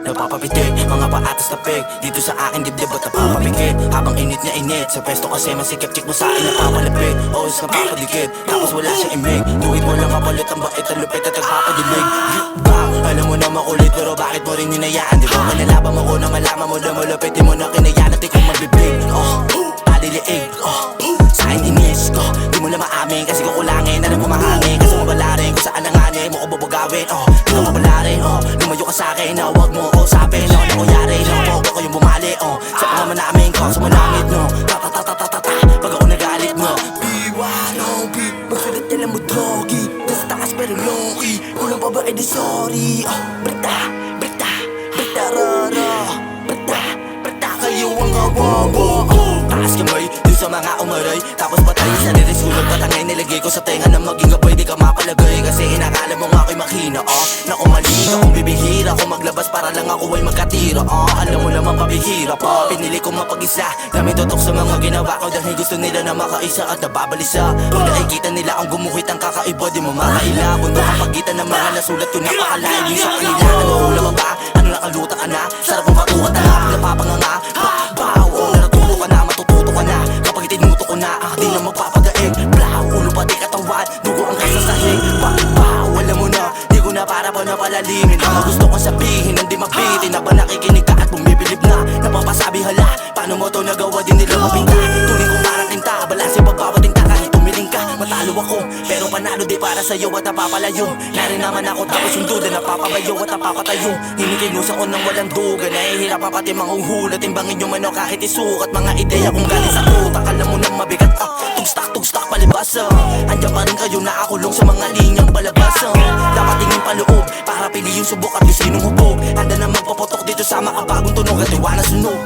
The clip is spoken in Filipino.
Napapapitik, mga paatas na peg dito sa aking dibdib at napapapikit habang init na init. Sa pwesto kasi masikip, chick mo sa akin napapalapit. Always napapadikit, tapos wala siyang imig. Tuwid mo lang kapalit, ang bait, ang lupit at nagpapadilig. Alam mo na makulit pero bakit mo rin hinayaan? Di ba manalaban mo ko na malaman mo na malupit? Di mo na kinayaan at ikaw magbibig. Paliliig, sa akin inis ko. Di mo na maamin kasi kukulangin. Alam ko mahangin kasi mabalarin kung saan nanganin mo ko bubugawin. Di ka mabalarin, lumayo ka sa'kin na huwag mo ko sabi. Na nangyari, huwag ko yung bumali. Sa pangaman namin ko, sa manamit no. Ta-ta-ta-ta-ta-ta, pag ako nagalit mo. B1OB, magsalit nila mo drogi. Nasa taas pero low-key, kulang pa ba edi sorry. Brita, brita, brita rara. Brita, brita kayo ang kawawa. Taas kamay, dun sa mga umaray. Tapos patay sa nilisulog, patangay nilagay ko sa tenga na maging gabay. Di ka mapalagay kasi inakala mo nga ako'y makina. Na umali ka kung bibihira, kung maglabas para lang ako ay magkatira. Alam mo naman pabihira pa, pinili ko mapag-isa. Dami tutok sa mga ginawa ko dahil gusto nila na makaisa at nababalisa. Kung nakikita nila ang gumuhit ang kakaiba, di mo makaila. Kung nakapagitan ng mga nasulat ko napakalayo sa kanila. Ano hula ka ba? Ano nakaluta ka na? Sarap mo matukat na, napapanganga. Baw, natuto ka na, matututo ka na. Kapag itinuto ko na, di na magpapadaig. Blaw, ulo pati katawan, dugo ang kasasahig. Baw, alam mo na, di ko na para pa napalalimin. Ang gusto kong sabihin, hindi mabitin. Na ba nakikinig ka at bumibilib na? Napapasabi hala, paano mo to nagawa din nila mapinta? Tuloy kong parang tinta, balanse pagbabatinta. Kahit tumiling ka, matalo ako, pero panalo di para sa'yo at napapalayo. Narin naman ako tapos yung duda, napapabayo at napapatayo. Hinikinusa ko ng walang duga, nahihirap pa pati mga uhula. Timbangin yung mano kahit isukat, mga ideya kung galing sa utak. Alam mo nang mabigat, tugstock palibas. Andiyan pa rin kayo nakakulong sa mga linyang palabas. Dapat tingin paloob, para pili yung subok at yung sinong hubog. Handa na magpapotok dito sa makabagong tunog at iwanan sunog.